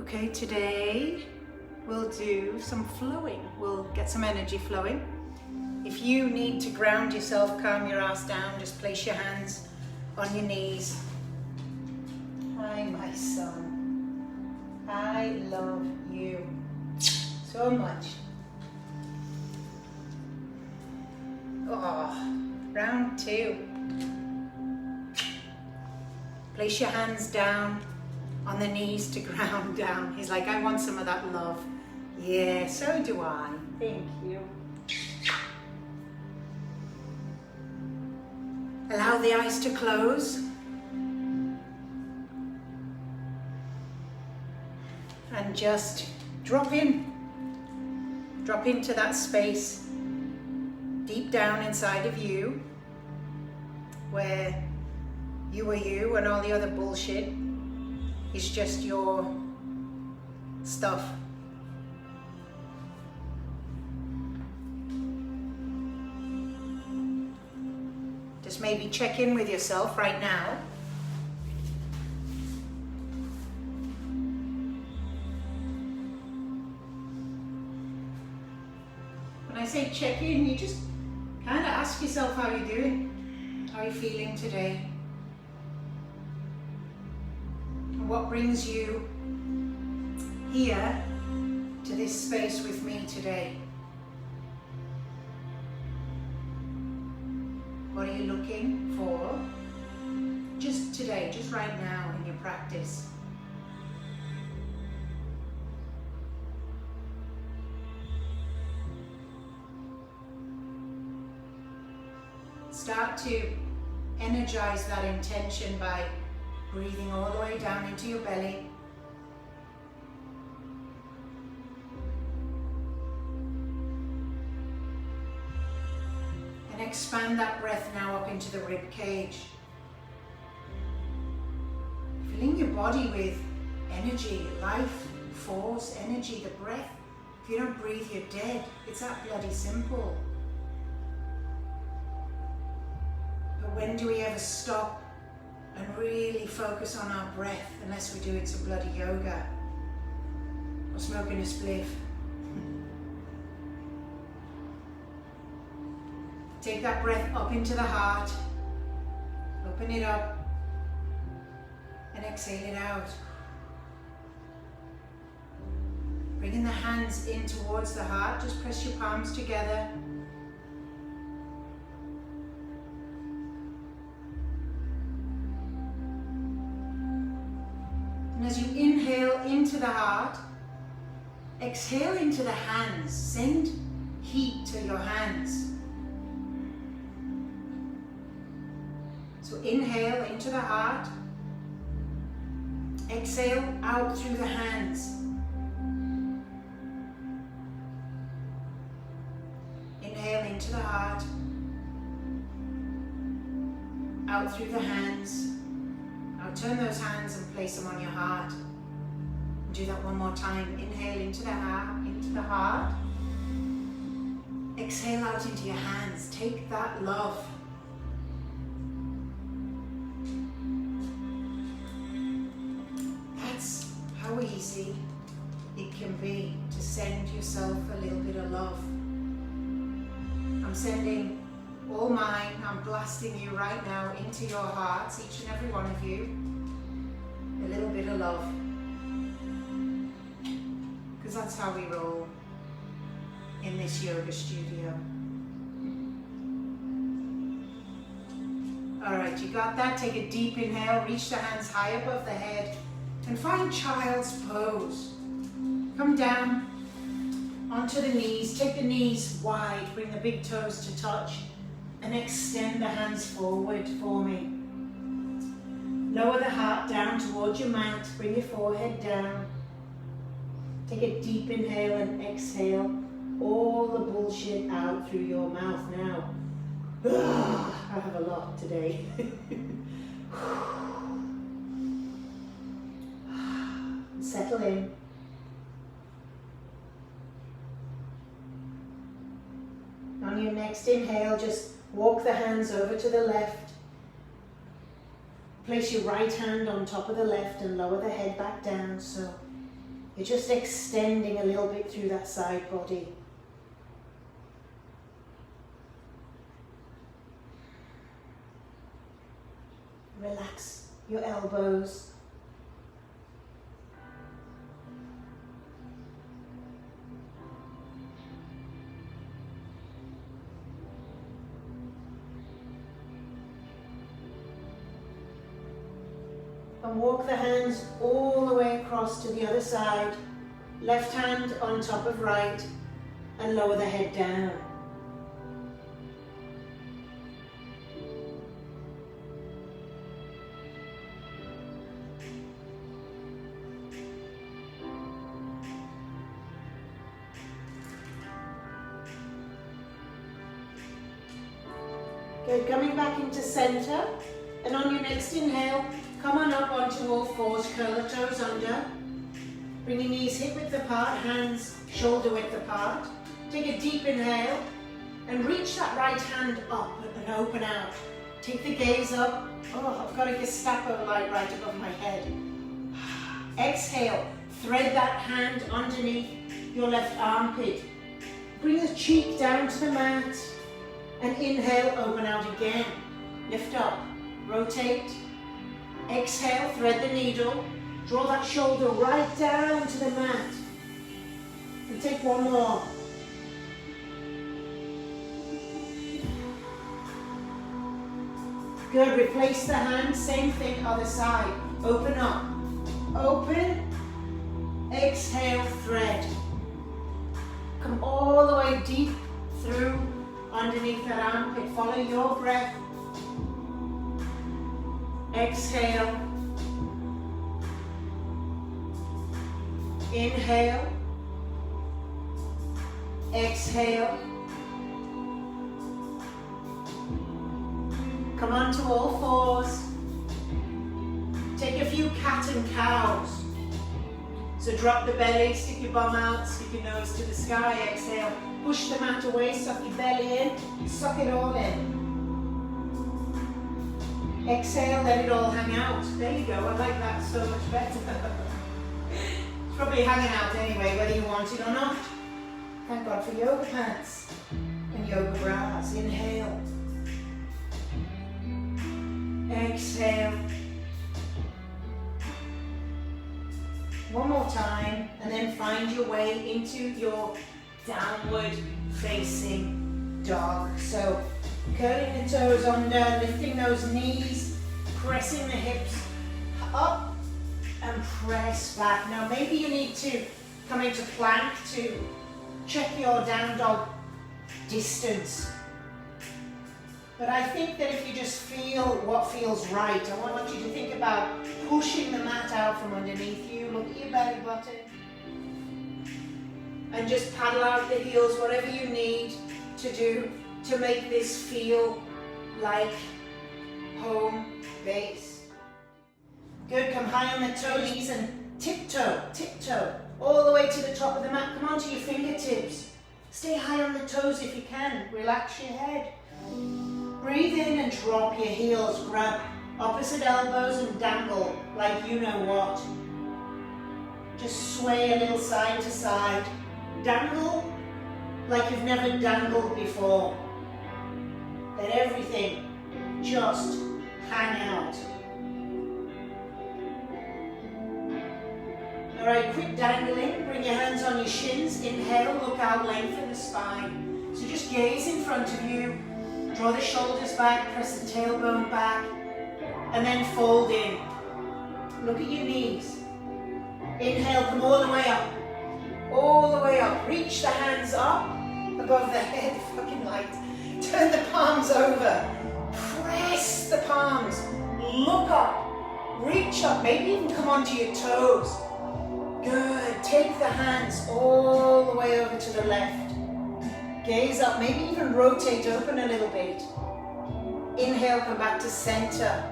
Okay, today we'll do some flowing. We'll get some energy flowing. If you need to ground yourself, calm your ass down, just place your hands on your knees. Hi, my son. I love you so much. Oh, round two. Place your hands down on the knees to ground down. He's like, I want some of that love. Yeah, so do I. Thank you. Allow the eyes to close. And just drop in. Drop into that space deep down inside of you where you are you and all the other bullshit is just your stuff. Just maybe check in with yourself right now. When I say check in, you just kind of ask yourself how you're doing, how you're feeling today. What brings you here to this space with me today? What are you looking for just today, just right now in your practice? Start to energize that intention by breathing all the way down into your belly. And expand that breath now up into the rib cage. Filling your body with energy, life, force, energy, the breath. If you don't breathe, you're dead. It's that bloody simple. But when do we ever stop and really focus on our breath, unless we're doing some bloody yoga or smoking a spliff? Take that breath up into the heart, open it up, and exhale it out. Bringing the hands in towards the heart, just press your palms together. As you inhale into the heart, exhale into the hands. Send heat to your hands. So inhale into the heart, exhale out through the hands. Inhale into the heart, out through the hands. Now turn those hands and place them on your heart. And do that one more time. Inhale into the heart. Exhale out into your hands. Take that love. That's how easy it can be to send yourself a little bit of love. I'm sending all mine, I'm blasting you right now into your hearts, each and every one of you, a little bit of love. Because that's how we roll in this yoga studio. Alright, you got that? Take a deep inhale, reach the hands high above the head, and find child's pose. Come down onto the knees, take the knees wide, bring the big toes to touch. And extend the hands forward for me. Lower the heart down towards your mat. Bring your forehead down. Take a deep inhale and exhale all the bullshit out through your mouth now. I have a lot today. Settle in. On your next inhale, just walk the hands over to the left. Place your right hand on top of the left and lower the head back down. So You're just extending a little bit through that side body. Relax your elbows. And walk the hands all the way across to the other side. Left hand on top of right and lower the head down. Good, coming back into center, and on your next inhale, come on up onto all fours, curl the toes under. Bring your knees hip width apart, hands shoulder width apart. Take a deep inhale and reach that right hand up and open out. Take the gaze up. Oh, I've got a Gestapo light right above my head. Exhale, thread that hand underneath your left armpit. Bring the cheek down to the mat. And inhale, open out again. Lift up, rotate. Exhale, thread the needle. Draw that shoulder right down to the mat. And take one more. Good, replace the hand, same thing, other side. Open up, open. Exhale, thread. Come all the way deep through underneath that armpit. Follow your breath. Exhale. Inhale. Exhale. Come on to all fours. Take a few cat and cows. So drop the belly, stick your bum out, stick your nose to the sky. Exhale. Push the mat away, suck your belly in, suck it all in. Exhale, let it all hang out. There you go, I like that so much better. It's probably hanging out anyway, whether you want it or not. Thank God for yoga pants and yoga bras. Inhale. Exhale. One more time, and then find your way into your downward facing dog. So curling the toes under, lifting those knees, pressing the hips up and press back. Now maybe you need to come into plank to check your down dog distance. But I think that if you just feel what feels right, I want you to think about pushing the mat out from underneath you. Look at your belly button. And just paddle out the heels, whatever you need to do to make this feel like home base. Good, come high on the toes and tiptoe, all the way to the top of the mat. Come onto your fingertips. Stay high on the toes if you can. Relax your head. Breathe in and drop your heels. Grab opposite elbows and dangle like you know what. Just sway a little side to side. Dangle like you've never dangled before. Let everything just hang out. Alright, quit dangling. Bring your hands on your shins. Inhale, look out, lengthen the spine. So just gaze in front of you. Draw the shoulders back, press the tailbone back, and then fold in. Look at your knees. Inhale, come all the way up. All the way up. Reach the hands up above the head. Fucking light. Turn the palms over. Press the palms. Look up. Reach up. Maybe even come onto your toes. Good. Take the hands all the way over to the left. Gaze up. Maybe even rotate, open a little bit. Inhale, come back to center.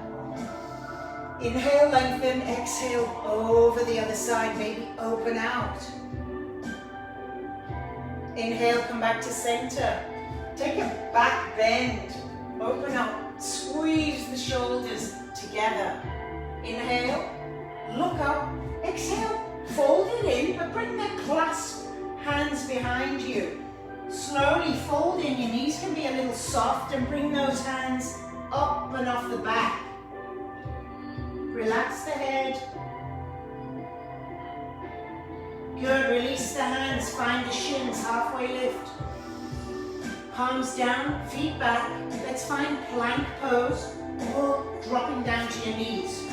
Inhale, lengthen. Exhale, over the other side. Maybe open out. Inhale, come back to center. Take a back bend. Open up. Squeeze the shoulders together. Inhale, look up. Exhale, Fold it in, but bring the clasp hands behind you. Slowly fold in. Your knees can be a little soft and bring those hands up and off the back. Relax the head. Good, release the hands, find the shins, halfway lift. Palms down, feet back. Let's find plank pose or dropping down to your knees.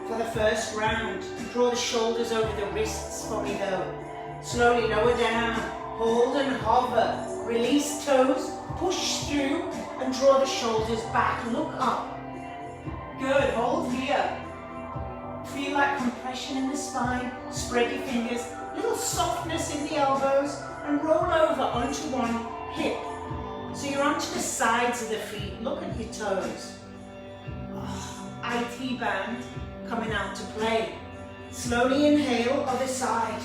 For the first round, draw the shoulders over the wrists for me though. Slowly lower down, hold and hover. Release toes, push through and draw the shoulders back, look up. Good, hold here. Feel that compression in the spine, spread your fingers, little softness in the elbows and roll over onto one hip. So you're onto the sides of the feet, look at your toes. IT band coming out to play. Slowly inhale, other side.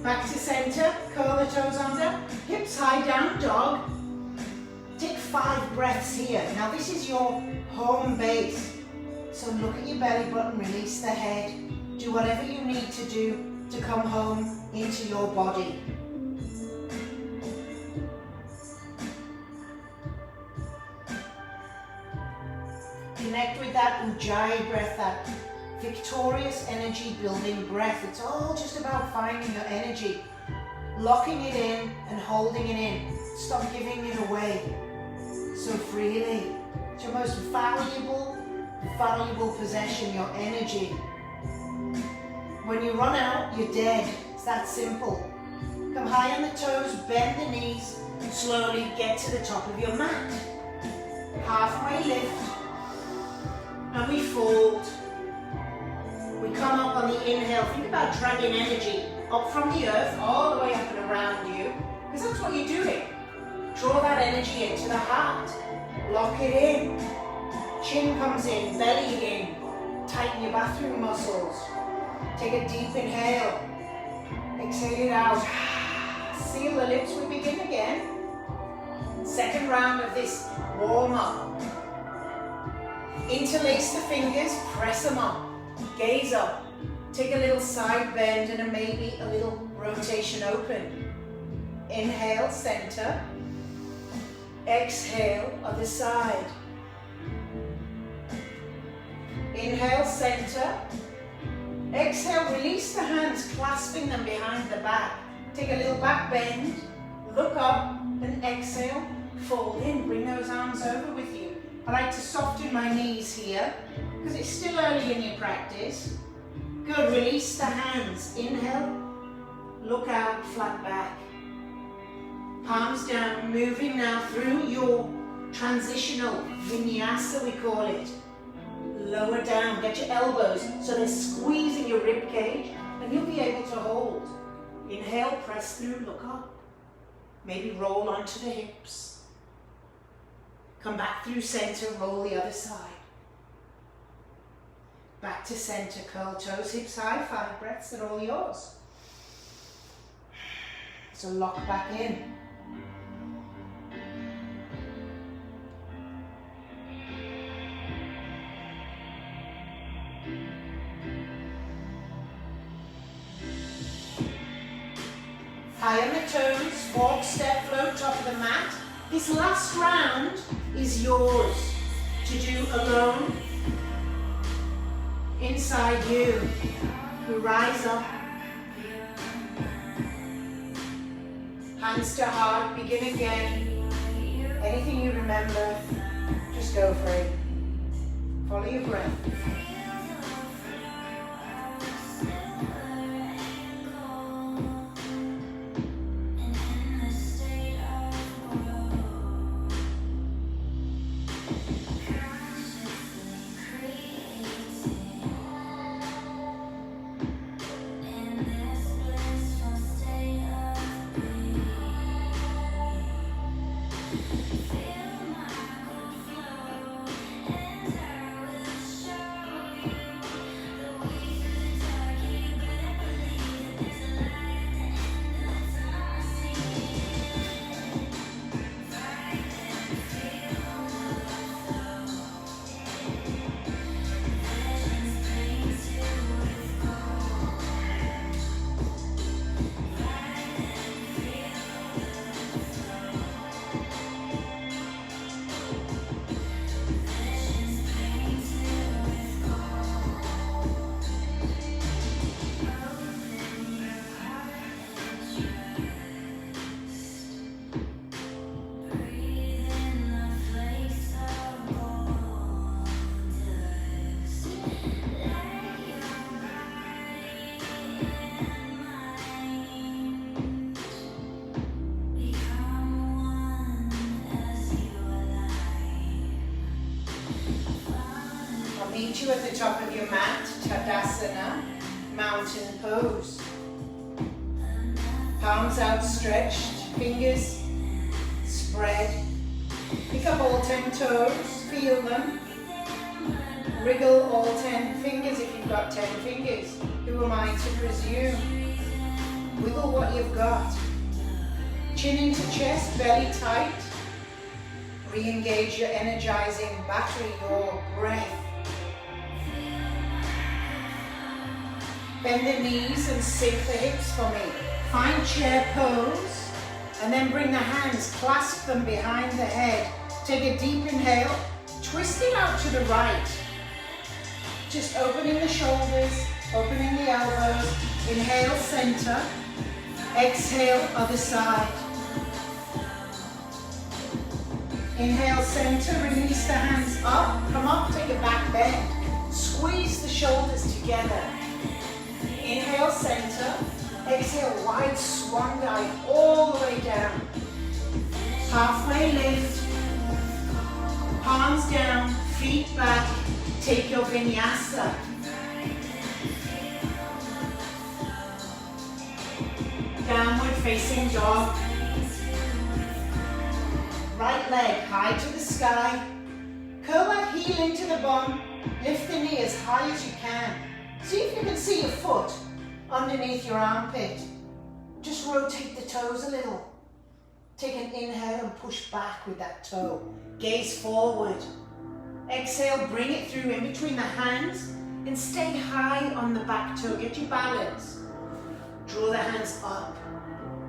Back to center, curl the toes under, hips high down, dog. Take 5 breaths here. Now this is your home base. So look at your belly button, release the head. Do whatever you need to do to come home into your body. Connect with that Ujjayi breath, that victorious energy building breath. It's all just about finding your energy, locking it in and holding it in. Stop giving it away so freely. It's your most valuable possession, your energy. When you run out, you're dead. It's that simple. Come high on the toes, bend the knees, and slowly get to the top of your mat. Halfway lift, and we fold. We come up on the inhale. Think about dragging energy up from the earth, all the way up and around you, because that's what you're doing. Draw that energy into the heart. Lock it in. Chin comes in, belly in. Tighten your bathroom muscles. Take a deep inhale. Exhale it out. Seal the lips. We begin again. Second round of this warm up. Interlace the fingers, press them up. Gaze up. Take a little side bend and maybe a little rotation open. Inhale, center. Exhale, other side. Inhale, center. Exhale, release the hands, clasping them behind the back. Take a little back bend, look up, and exhale, fold in. Bring those arms over with you. I like to soften my knees here, because it's still early in your practice. Good, release the hands. Inhale, look out, flat back. Palms down, moving now through your transitional vinyasa, we call it. Lower down, get your elbows so they're squeezing your rib cage and you'll be able to hold. Inhale, press through, look up. Maybe roll onto the hips. Come back through center, roll the other side. Back to center, curl toes, hips high, 5 breaths, they're all yours. So lock back in. High on the toes, walk, step, float, top of the mat. This last round is yours to do alone, inside you. We rise up. Hands to heart, begin again. Anything you remember, just go for it. Follow your breath. meet you at the top of your mat, Tadasana, mountain pose. Palms outstretched, fingers spread. Pick up all 10 toes, feel them. Wriggle all 10 fingers if you've got 10 fingers. Who am I to presume? Wiggle what you've got. Chin into chest, belly tight. Re-engage your energizing battery, your breath. Bend the knees and sink the hips for me. Find chair pose, and then bring the hands, clasp them behind the head. Take a deep inhale, twist it out to the right. Just opening the shoulders, opening the elbows. Inhale, center. Exhale, other side. Inhale, center, release the hands up. Come up, take a back bend. Squeeze the shoulders together. Inhale, center. Exhale, wide swan dive all the way down. Halfway lift. Palms down, feet back. Take your vinyasa. Downward facing dog. Right leg high to the sky. Curl that heel into the bum. Lift the knee as high as you can. See if you can see your foot underneath your armpit. Just rotate the toes a little. Take an inhale and push back with that toe. Gaze forward. Exhale, bring it through in between the hands and stay high on the back toe. Get your balance. Draw the hands up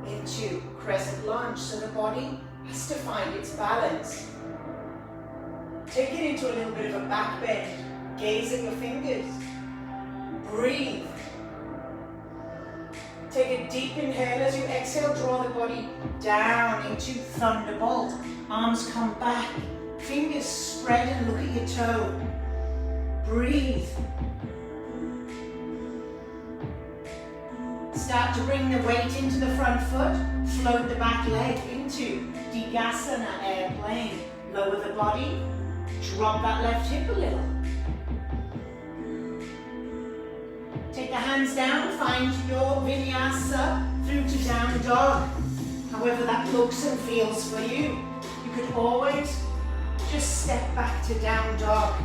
into crescent lunge so the body has to find its balance. Take it into a little bit of a back bend. Gaze at your fingers. Breathe. Take a deep inhale as you exhale. Draw the body down into thunderbolt. Arms come back. Fingers spread and look at your toe. Breathe. Start to bring the weight into the front foot. Float the back leg into Digasana, airplane. Lower the body. Drop that left hip a little. Take the hands down. Find your vinyasa through to down dog. However that looks and feels for you. You could always just step back to down dog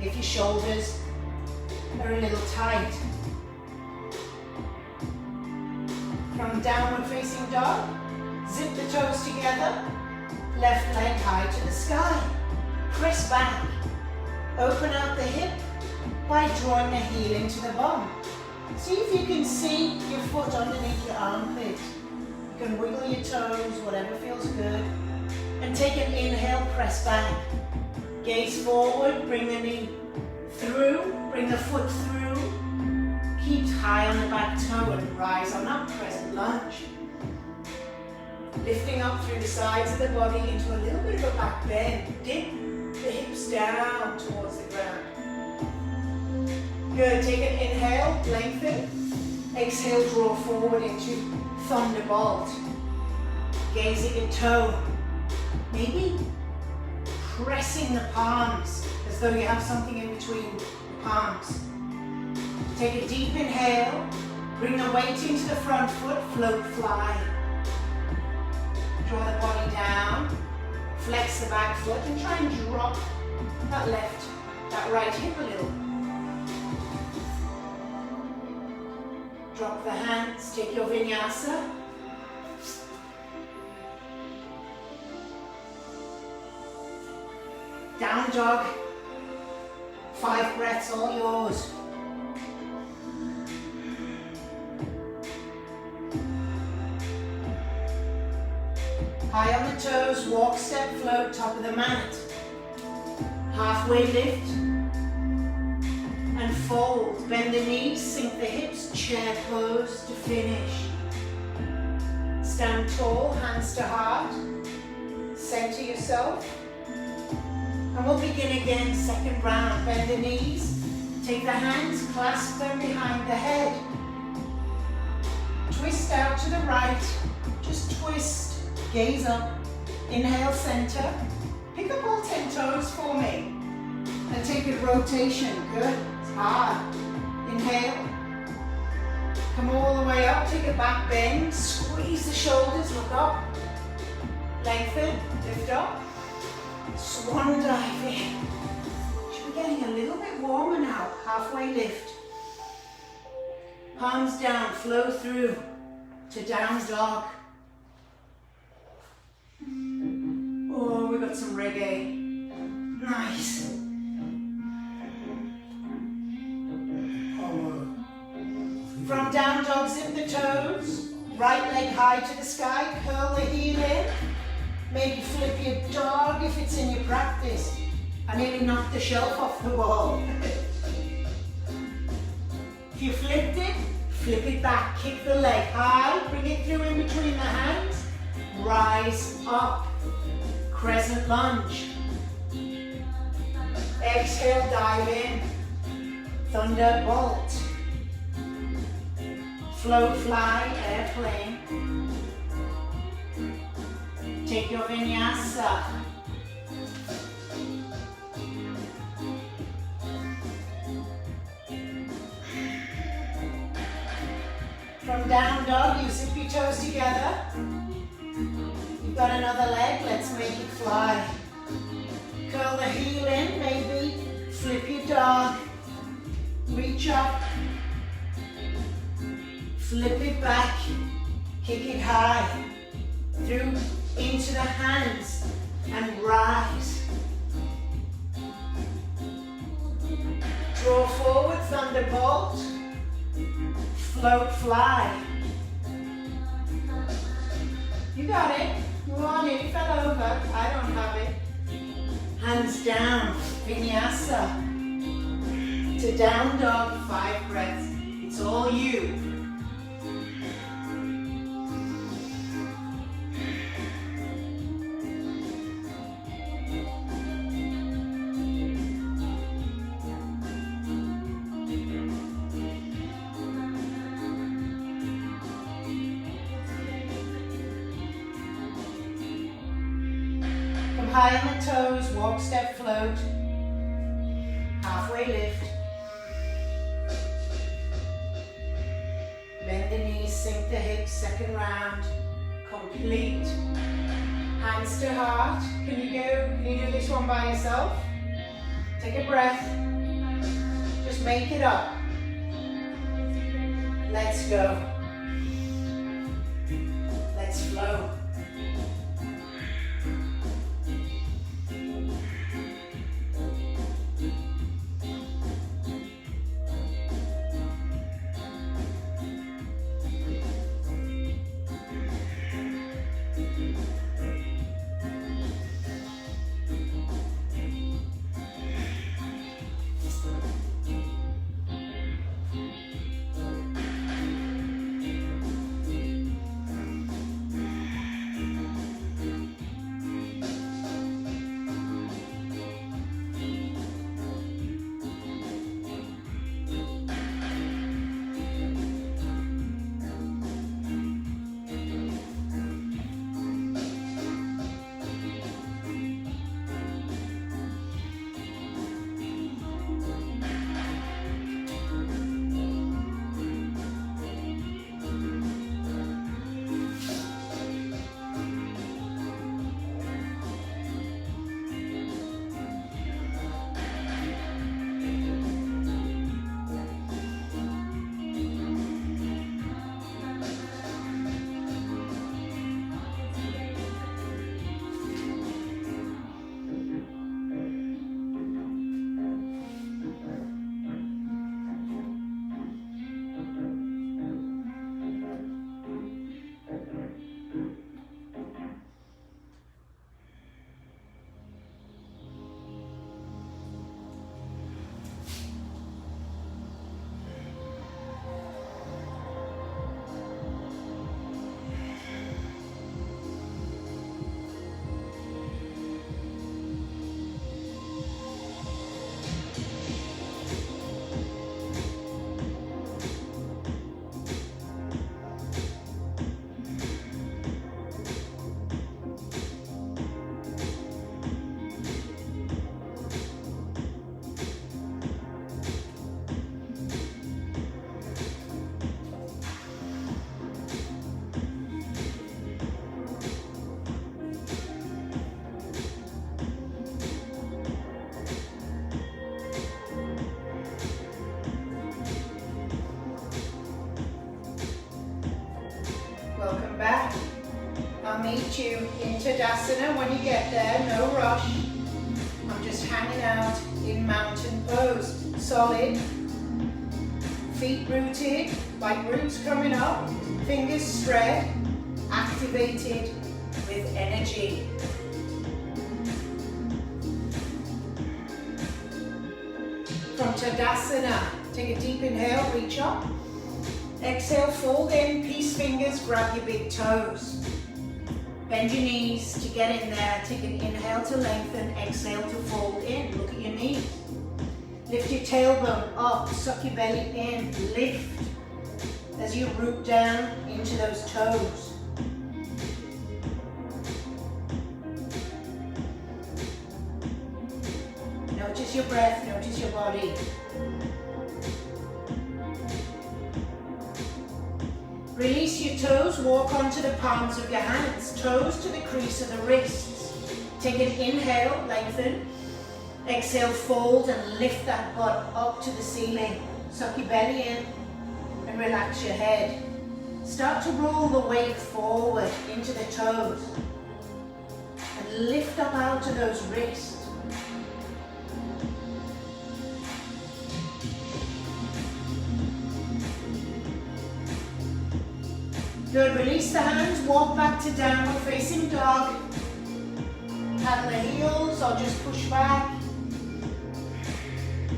if your shoulders are a little tight. From downward facing dog, zip the toes together, left leg high to the sky. Press back, open out the hip by drawing the heel into the bum. See if you can see your foot underneath your armpit. You can wiggle your toes, whatever feels good. And take an inhale, press back. Gaze forward, bring the knee through, bring the foot through. Keep high on the back toe and rise on up, crescent lunge. Lifting up through the sides of the body into a little bit of a back bend. Dip the hips down towards the ground. Good, take an inhale, lengthen. Exhale, draw forward into thunderbolt. Gaze at your toe. Maybe pressing the palms as though you have something in between the palms. Take a deep inhale, bring the weight into the front foot, float, fly. Draw the body down, flex the back foot and try and drop that right hip a little. Drop the hands, take your vinyasa. Down dog, 5 breaths, all yours. High on the toes, walk, step, float, top of the mat. Halfway lift and fold. Bend the knees, sink the hips, chair pose to finish. Stand tall, hands to heart. Center yourself. And we'll begin again, second round. Bend the knees, take the hands, clasp them behind the head. Twist out to the right, just twist, gaze up. Inhale, center. Pick up all 10 toes for me. And take a rotation, good, it's hard. Inhale. Come all the way up, take a back bend, squeeze the shoulders, look up. Lengthen, lift up. Swan dive in. Should be getting a little bit warmer now, halfway lift. Palms down, flow through to down dog. Oh, we got some reggae. Nice. From down dog, zip the toes. Right leg high to the sky, curl the heel in. Maybe flip your dog if it's in your practice. I nearly knocked the shelf off the wall. If you flipped it, flip it back. Kick the leg high, bring it through in between the hands. Rise up. Crescent lunge. Exhale, dive in. Thunderbolt. Float, fly, airplane. Take your vinyasa. From down dog, you zip your toes together. You've got another leg, let's make it fly. Curl the heel in, maybe flip your dog. Reach up. Flip it back, kick it high, through into the hands and rise. Draw forward, thunderbolt, float, fly. You got it, you on it, you fell over, I don't have it. Hands down, vinyasa, to down dog, 5 breaths, it's all you. High on the toes, walk, step, float. Halfway lift. Bend the knees, sink the hips, second round. Complete. Hands to heart. Can you do this one by yourself? Take a breath. Just make it up. Let's go. Let's flow. into Tadasana when you get there, no rush. I'm just hanging out in mountain pose. Solid. Feet rooted, like roots coming up. Fingers spread, activated with energy. From Tadasana, take a deep inhale, reach up. Exhale, fold in, peace fingers, grab your big toes. Bend your knees to get in there. Take an inhale to lengthen, exhale to fold in. Look at your knees. Lift your tailbone up, suck your belly in, lift as you root down into those toes. Notice your breath, notice your body. Release your toes, walk onto the palms of your hands, toes to the crease of the wrists. Take an inhale, lengthen. Exhale, fold and lift that butt up to the ceiling. Suck your belly in and relax your head. Start to roll the weight forward into the toes. And lift up out of those wrists. Good, release the hands, walk back to downward facing dog. Paddle the heels or just push back.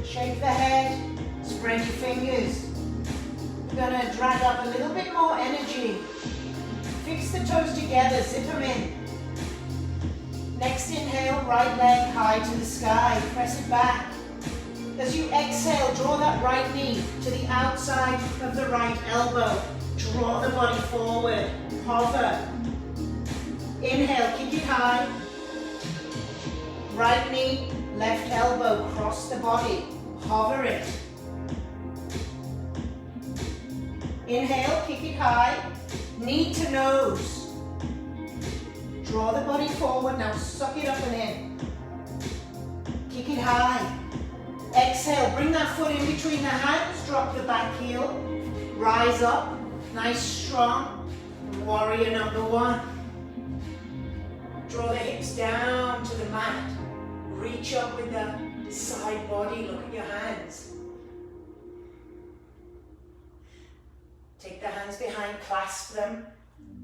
Shake the head, spread your fingers. We're going to drag up a little bit more energy. Fix the toes together, zip them in. Next inhale, right leg high to the sky, press it back. As you exhale, draw that right knee to the outside of the right elbow. Draw the body forward, hover. Inhale, kick it high. Right knee, left elbow, cross the body, hover it. Inhale, kick it high, knee to nose. Draw the body forward, now suck it up and in. Kick it high. Exhale, bring that foot in between the hands, drop the back heel, rise up. Nice, strong, warrior number one. Draw the hips down to the mat. Reach up with the side body, look at your hands. Take the hands behind, clasp them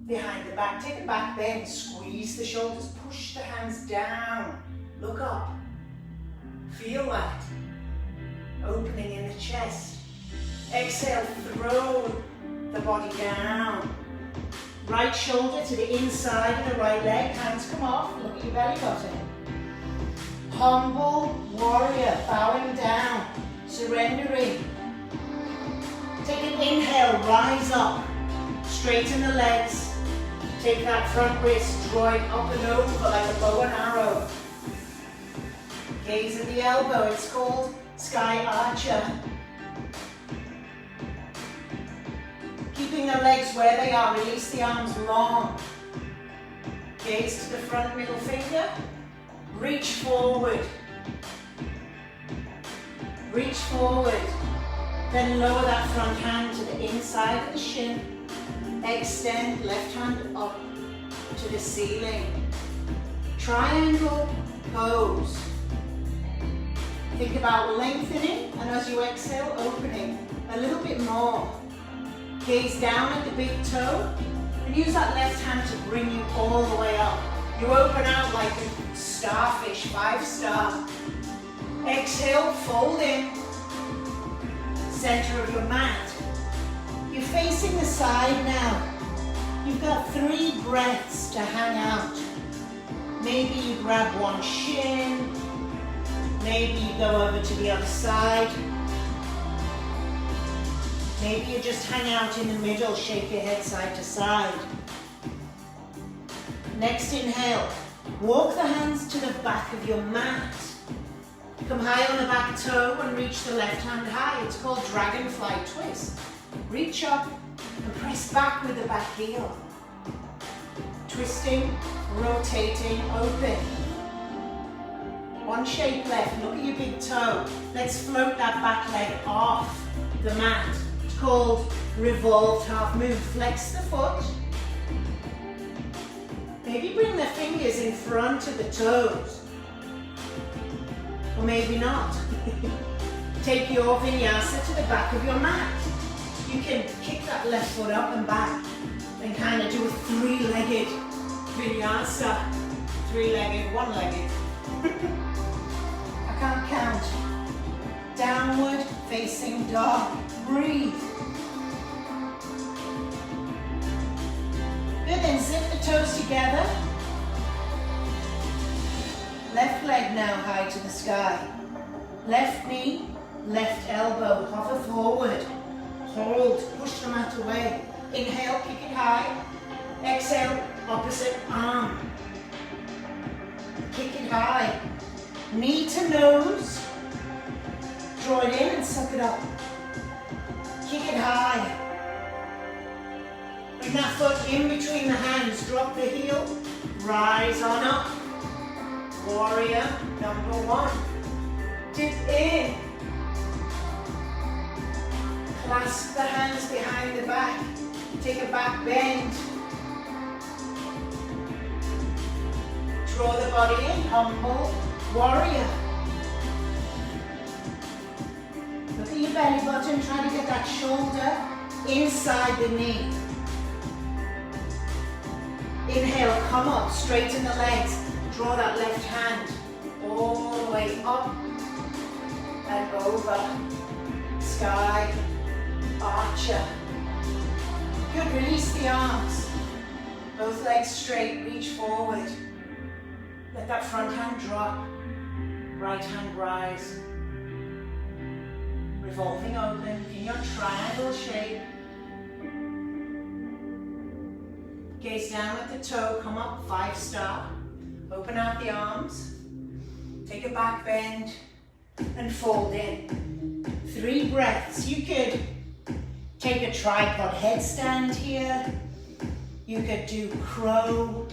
behind the back. Take a back bend, squeeze the shoulders, push the hands down. Look up. Feel that. Opening in the chest. Exhale, throw the body down. Right shoulder to the inside of the right leg. Hands come off. Look at your belly button. Humble warrior. Bowing down. Surrendering. Take an inhale. Rise up. Straighten the legs. Take that front wrist. Draw it up and over like a bow and arrow. Gaze at the elbow. It's called Sky Archer. Keeping the legs where they are, release the arms long. Gaze to the front middle finger. Reach forward. Reach forward. Then lower that front hand to the inside of the shin. Extend left hand up to the ceiling. Triangle pose. Think about lengthening and as you exhale, opening a little bit more. Gaze down at the big toe and use that left hand to bring you all the way up. You open out like a starfish, 5-star. Exhale, fold in. Center of your mat. You're facing the side now. You've got 3 breaths to hang out. Maybe you grab one shin. Maybe you go over to the other side. Maybe you just hang out in the middle, shake your head side to side. Next inhale, walk the hands to the back of your mat. Come high on the back toe and reach the left hand high. It's called dragonfly twist. Reach up and press back with the back heel. Twisting, rotating, open. One shape left, look at your big toe. Let's float that back leg off the mat. It's called revolved half moon. Flex the foot. Maybe bring the fingers in front of the toes. Or maybe not. Take your vinyasa to the back of your mat. You can kick that left foot up and back and kind of do a three-legged vinyasa. Three-legged, one-legged. I can't count. Downward facing dog. Breathe. Good, then zip the toes together. Left leg now high to the sky. Left knee, left elbow, hover forward. Hold, push the mat away. Inhale, kick it high. Exhale, opposite arm. Kick it high. Knee to nose. Draw it in and suck it up. Kick it high. Bring that foot in between the hands. Drop the heel. Rise on up. Warrior number one. Dip in. Clasp the hands behind the back. Take a back bend. Draw the body in. Humble. Warrior. Look at your belly button. Try to get that shoulder inside the knee. Inhale, come up, straighten the legs. Draw that left hand all the way up and over. Sky, archer. Good, release the arms. Both legs straight, reach forward. Let that front hand drop. Right hand rise. Revolving open in your triangle shape. Gaze down at the toe, come up, 5-star. Open out the arms. Take a back bend and fold in. 3 breaths. You could take a tripod headstand here. You could do crow.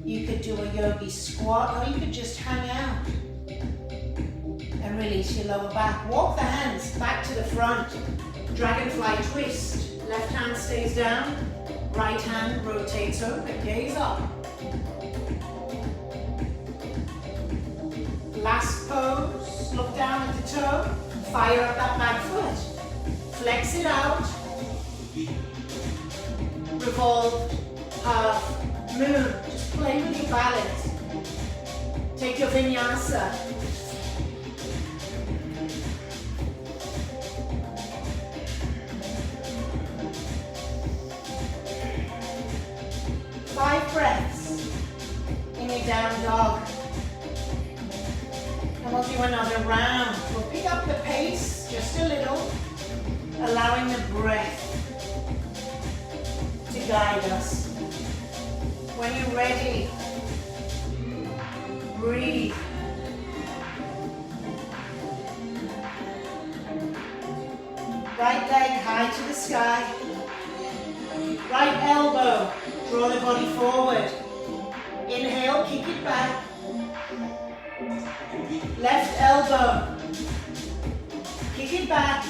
You could do a yogi squat, or you could just hang out and release your lower back. Walk the hands back to the front. Dragonfly twist. Left hand stays down. Right hand rotates open. Gaze up. Last pose. Look down at the toe. Fire up that back foot. Flex it out. Revolve. Half. Moon. Just play with your balance. Take your vinyasa. Five breaths in your down dog. And we'll do another round. We'll pick up the pace just a little, allowing the breath to guide us. When you're ready, breathe. Right leg high to the sky. Right elbow, draw the body forward. Inhale, kick it back. Left elbow, kick it back.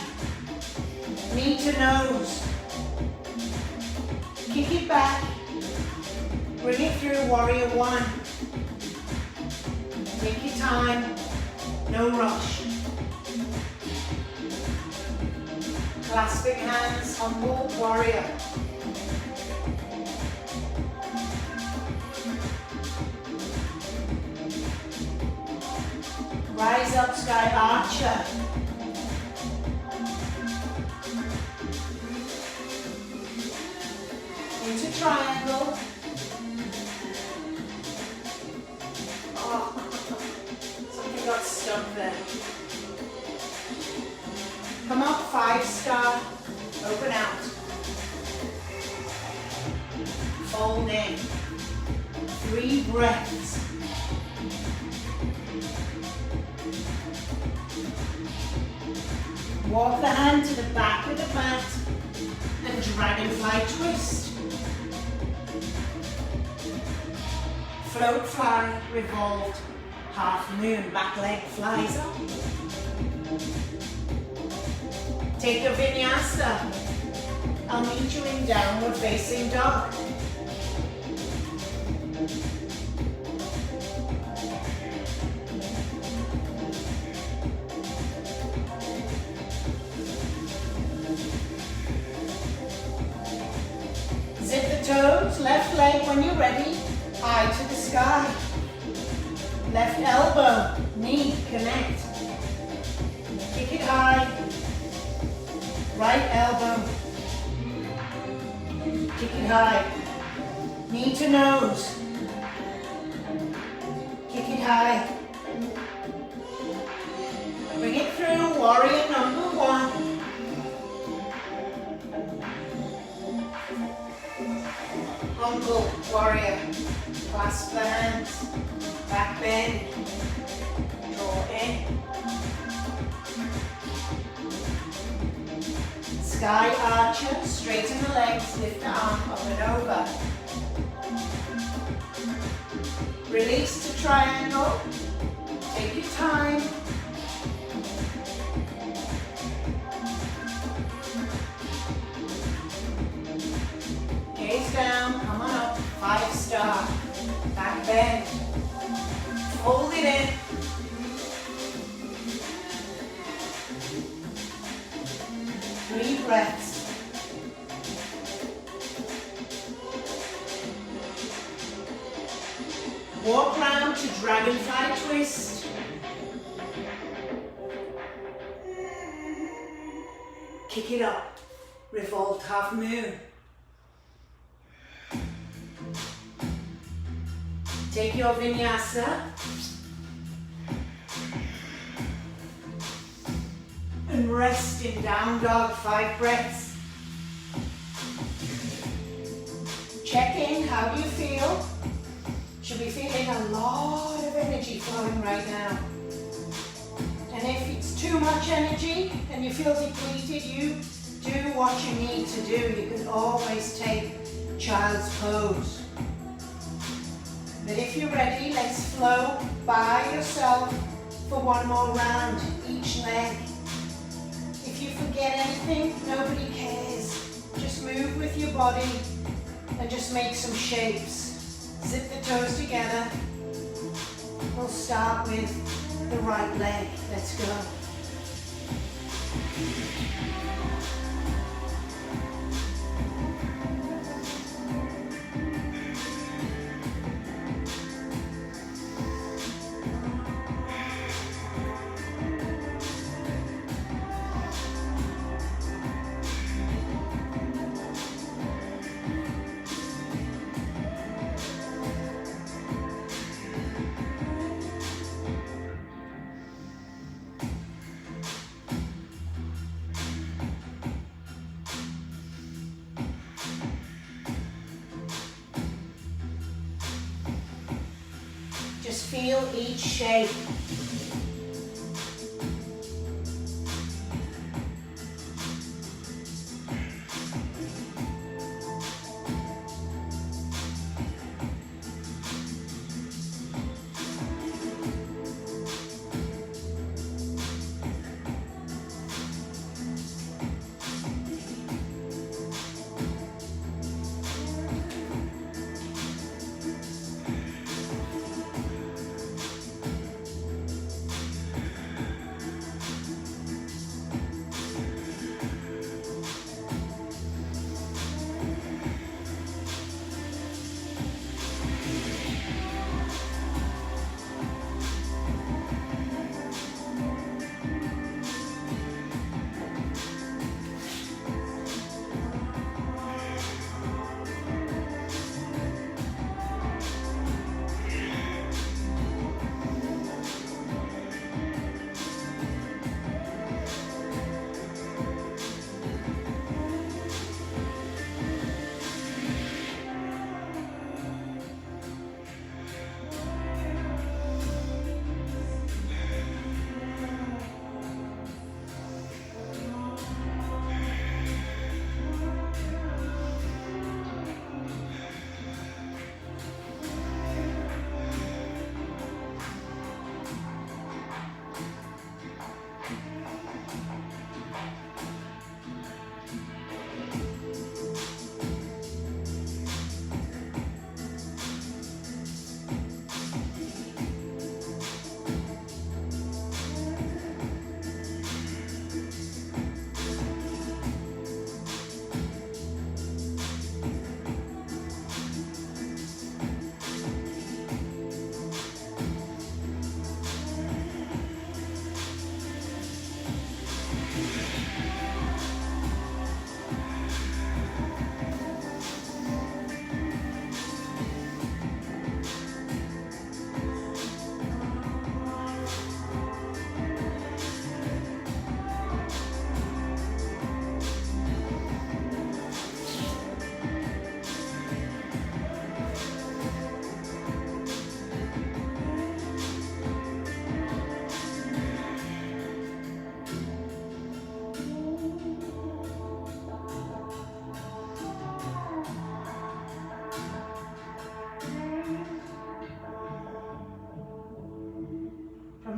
Knee to nose. Kick it back. Bring it through, warrior one. Take your time, no rush. Clasping hands, humble warrior. Rise up, sky archer. Into triangle. Oh, something got stuck there. Come up, 5-star. Open out. Fold in. 3 breaths. Walk the hand to the back of the mat and dragonfly twist. Float, fly, revolved, half moon, back leg flies up. Take a vinyasa. I'll meet you in downward facing dog. Zip the toes, left leg when you're ready, eye to the sky. Left elbow, knee, connect. Kick it high. Right elbow. Kick it high. Knee to nose. Kick it high. Bring it through, warrior number one. Uncle, warrior. Clasp the hands. Back bend. Draw in. Sky archer, straighten the legs, lift the arm up and over. Release to triangle. Take your time. Gaze down, come on up, 5-star. Back bend. Hold it in. Three breaths. Walk round to dragonfly twist. Kick it up. Revolt half moon. Take your vinyasa and rest in down dog, 5 breaths. Check in, how do you feel? Should be feeling a lot of energy flowing right now. And if it's too much energy and you feel depleted, you do what you need to do. You can always take child's pose. But if you're ready, let's flow by yourself for one more round, each leg. If you forget anything, nobody cares. Just move with your body and just make some shapes. Zip the toes together. We'll start with the right leg. Let's go. Just feel each shape.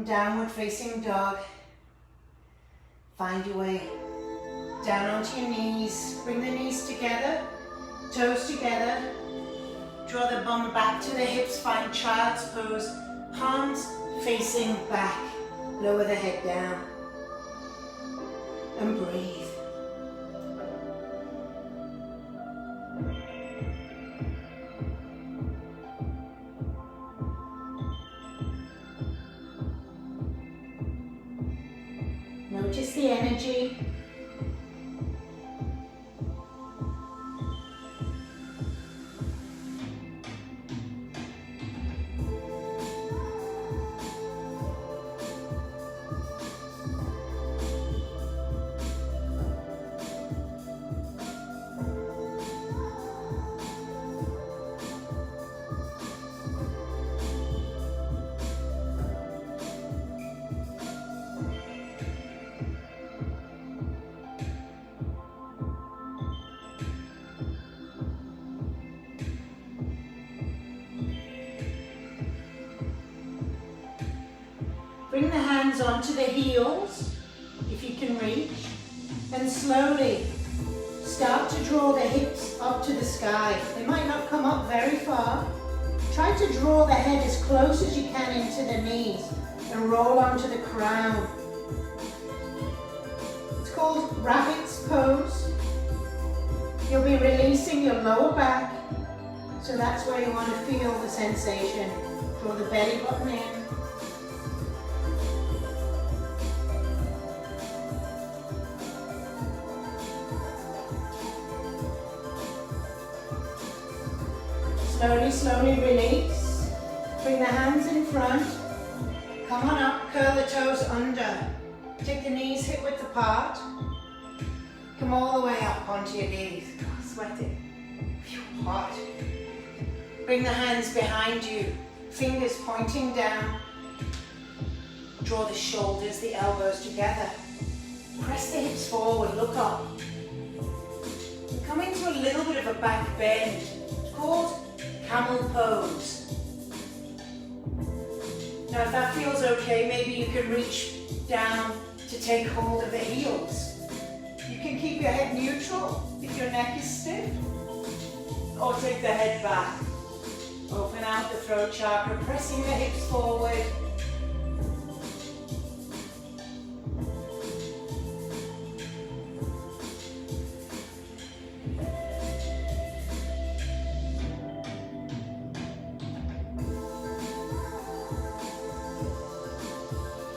From downward facing dog, find your way down onto your knees. Bring the knees together, toes together. Draw the bum back to the hips, find child's pose. Palms facing back, lower the head down. And breathe. Notice the energy. Bring the hands onto the heels, if you can reach, and slowly start to draw the hips up to the sky. They might not come up very far. Try to draw the head as close as you can into the knees and roll onto the crown. It's called rabbit's pose. You'll be releasing your lower back, so that's where you want to feel the sensation. Draw the belly button in. Slowly, slowly release. Bring the hands in front. Come on up, curl the toes under. Take the knees hip width apart. Come all the way up onto your knees. God, sweating. Hot. Bring the hands behind you. Fingers pointing down. Draw the shoulders, the elbows together. Press the hips forward, look up. Come into a little bit of a back bend. It's called camel pose. Now if that feels okay, maybe you can reach down to take hold of the heels. You can keep your head neutral if your neck is stiff, or take the head back. Open out the throat chakra, pressing the hips forward.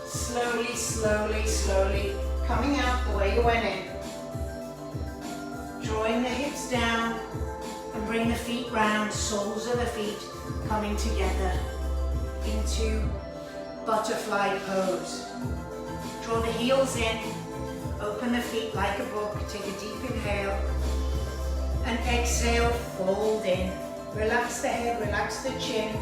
Slowly, slowly, slowly, coming out the way you went in. Drawing the hips down and bring the feet round, soles of the feet coming together into butterfly pose. Draw the heels in, open the feet like a book, take a deep inhale, and exhale, fold in. Relax the head, relax the chin.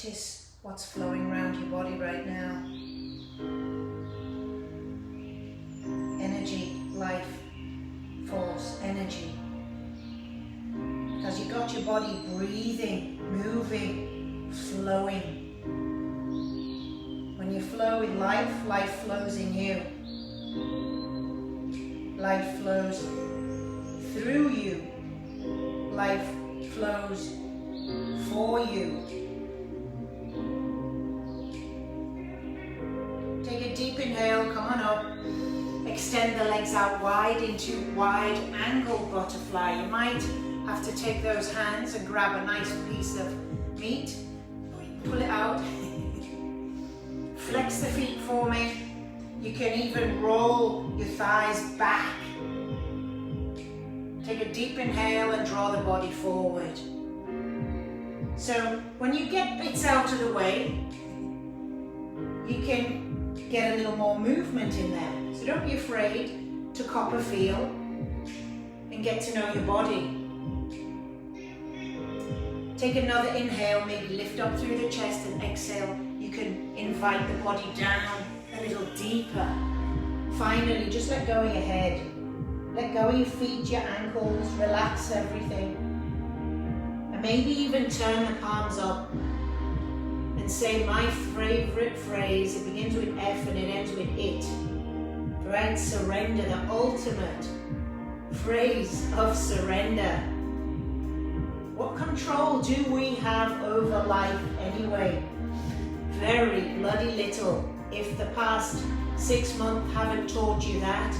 Notice what's flowing around your body right now. Energy, life, force, energy. Because you've got your body breathing, moving, flowing. When you flow with life, life flows in you. Life flows through you. Life flows for you. Take a deep inhale, come on up. Extend the legs out wide into wide angled butterfly. You might have to take those hands and grab a nice piece of meat. Pull it out. Flex the feet for me. You can even roll your thighs back. Take a deep inhale and draw the body forward. So when you get bits out of the way, you can get a little more movement in there. So don't be afraid to cop a feel and get to know your body. Take another inhale, maybe lift up through the chest, and exhale. You can invite the body down a little deeper. Finally, just let go of your head. Let go of your feet, your ankles, relax everything. And maybe even turn the palms up and say my favorite phrase. It begins with F and it ends with it. Right? Surrender, the ultimate phrase of surrender. What control do we have over life anyway? Very bloody little. If the past 6 months haven't taught you that,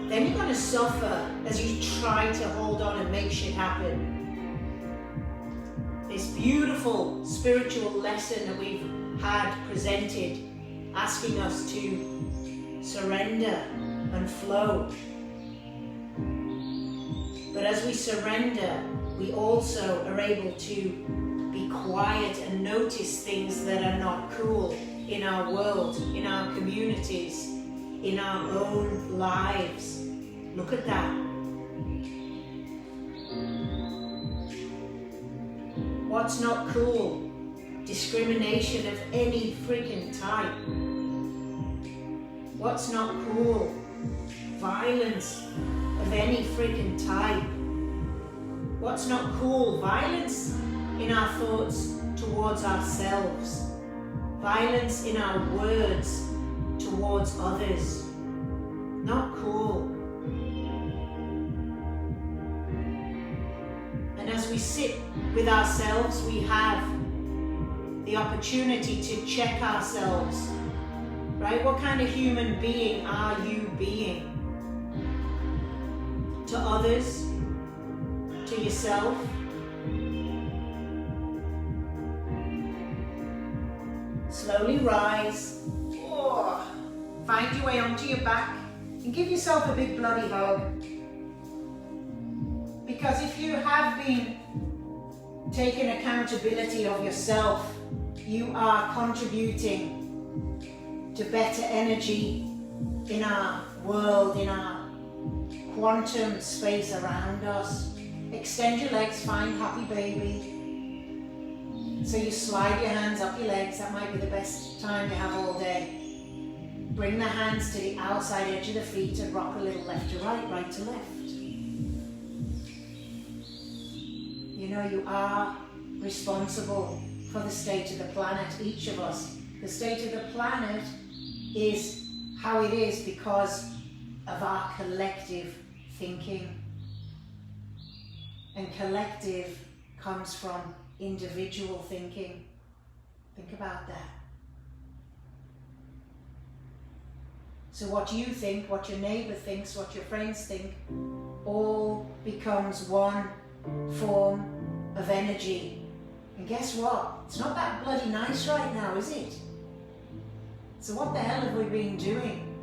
then you're going to suffer as you try to hold on and make shit happen. This beautiful spiritual lesson that we've had presented, asking us to surrender and flow. But as we surrender, we also are able to be quiet and notice things that are not cool in our world, in our communities, in our own lives. Look at that. What's not cool? Discrimination of any freaking type. What's not cool? Violence of any freaking type. What's not cool? Violence in our thoughts towards ourselves. Violence in our words towards others. Not cool. And as we sit with ourselves, we have the opportunity to check ourselves, right? What kind of human being are you being? To others, to yourself. Slowly rise. Oh. Find your way onto your back and give yourself a big bloody hug. Because if you have been taking accountability of yourself, you are contributing to better energy in our world, in our quantum space around us. Extend your legs, find happy baby. So you slide your hands up your legs. That might be the best time you have all day. Bring the hands to the outside edge of the feet and rock a little left to right, right to left. You know, you are responsible for the state of the planet, each of us. The state of the planet is how it is because of our collective thinking. And collective comes from individual thinking. Think about that. So what you think, what your neighbor thinks, what your friends think, all becomes one form of energy. And guess what? It's not that bloody nice right now, is it? So what the hell have we been doing?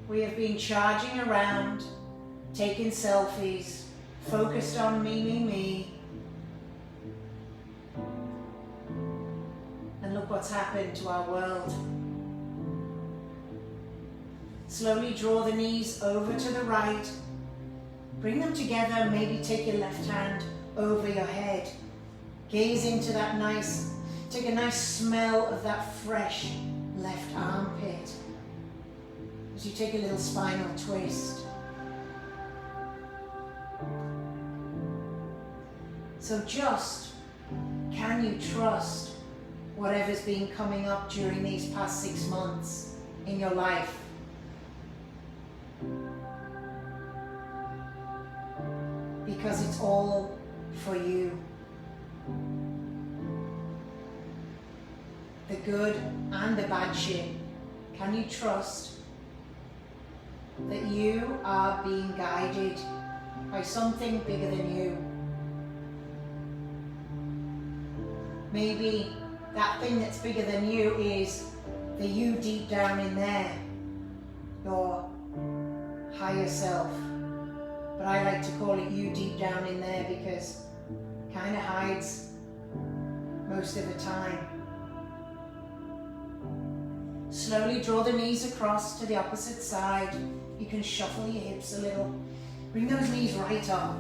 We have been charging around, taking selfies, focused on me, me, me. And look what's happened to our world. Slowly draw the knees over to the right. Bring them together, maybe take your left hand over your head. Gaze into that nice, take a nice smell of that fresh left armpit. As you take a little spinal twist. So just, can you trust whatever's been coming up during these past 6 months in your life? Because it's all for you. The good and the bad shit. Can you trust that you are being guided by something bigger than you? Maybe that thing that's bigger than you is the you deep down in there, your higher self. But I like to call it you deep down in there because it kind of hides most of the time. Slowly draw the knees across to the opposite side. You can shuffle your hips a little. Bring those knees right up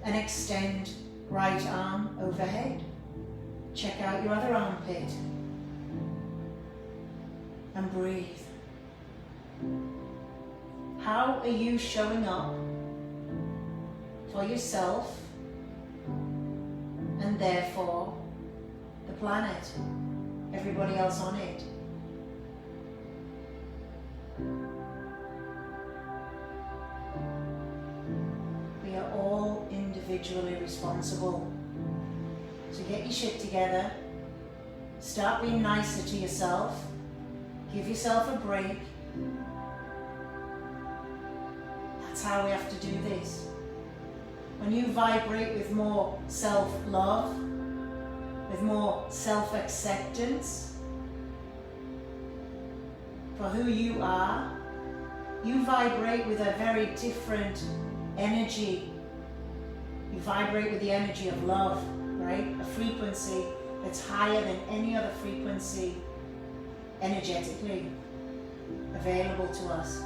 and extend right arm overhead. Check out your other armpit. And breathe. How are you showing up for yourself and therefore the planet, everybody else on it? We are all individually responsible. So get your shit together, start being nicer to yourself, give yourself a break. That's how we have to do this. When you vibrate with more self-love, with more self-acceptance for who you are, you vibrate with a very different energy. You vibrate with the energy of love, right? A frequency that's higher than any other frequency energetically available to us.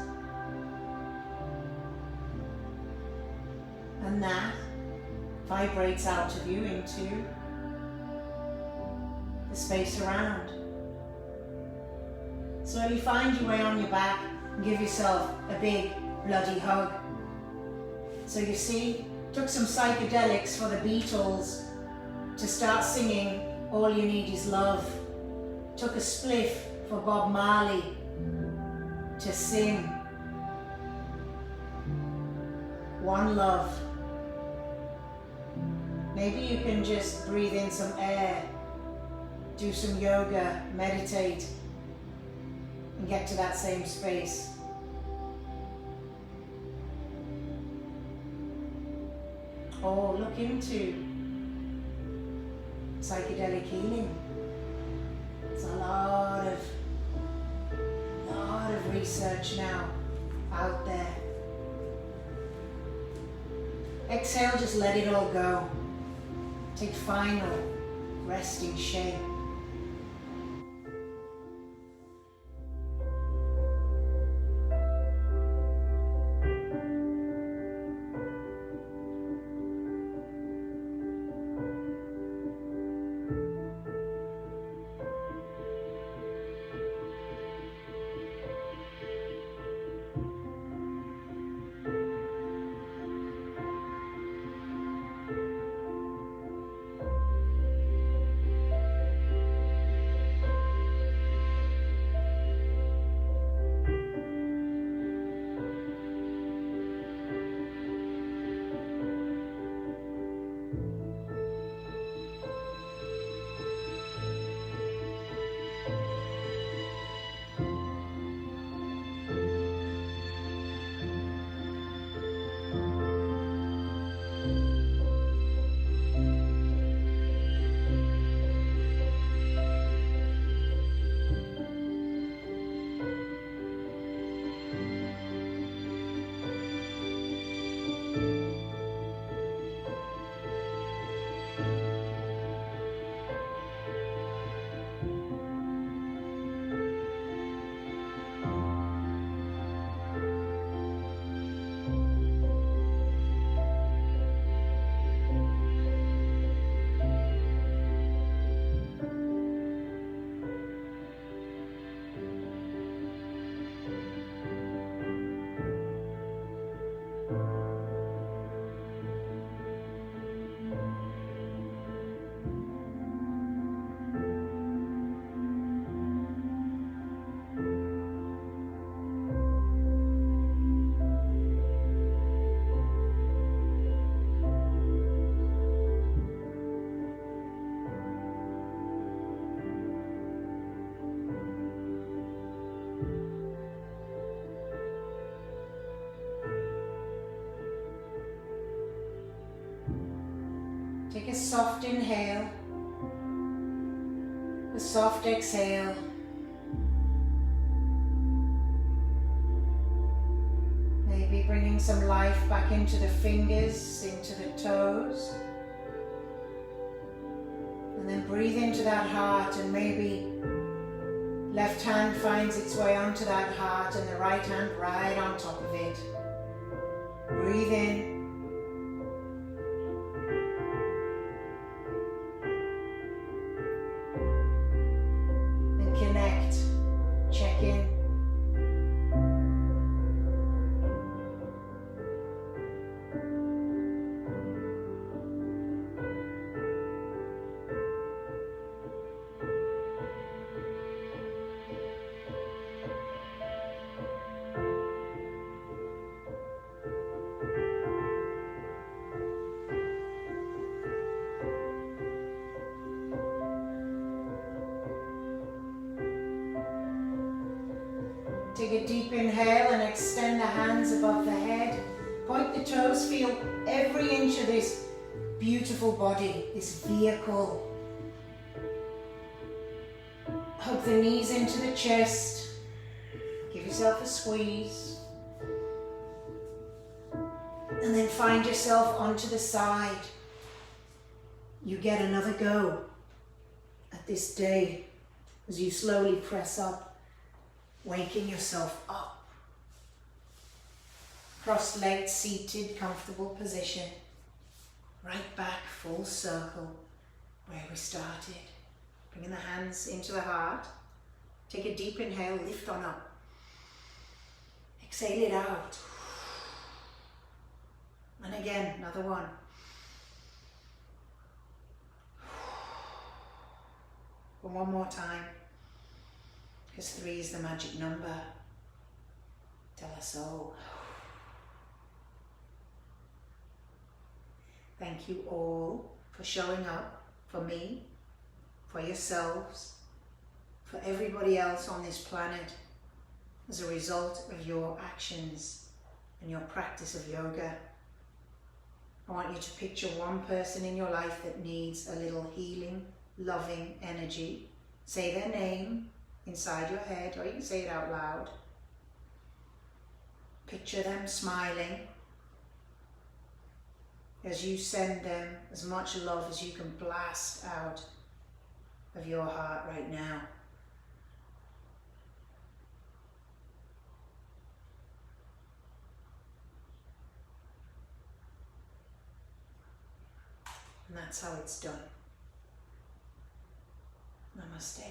And that vibrates out of you into the space around. Slowly find your way on your back and give yourself a big bloody hug. So you see, took some psychedelics for the Beatles to start singing All You Need Is Love. Took a spliff for Bob Marley to sing One Love. Maybe you can just breathe in some air, do some yoga, meditate, and get to that same space. Or look into psychedelic healing. There's a lot of research now out there. Exhale, just let it all go. Take final resting shape. Take a soft inhale, a soft exhale. Maybe bringing some life back into the fingers, into the toes. And then breathe into that heart, and maybe left hand finds its way onto that heart and the right hand right on top of it. Breathe in. a deep inhale and extend the hands above the head. Point the toes, feel every inch of this beautiful body, this vehicle. Hug the knees into the chest. Give yourself a squeeze. And then find yourself onto the side. You get another go at this day as you slowly press up, waking yourself up. Cross-legged, seated, comfortable position. Right back, full circle, where we started. Bringing the hands into the heart. Take a deep inhale, lift on up. Exhale it out. And again, another one. And one more time, because 3 is the magic number. Tell us all. Thank you all for showing up for me, for yourselves, for everybody else on this planet as a result of your actions and your practice of yoga. I want you to picture one person in your life that needs a little healing, loving energy. Say their name inside your head, or you can say it out loud. Picture them smiling as you send them as much love as you can blast out of your heart right now. And that's how it's done. Namaste.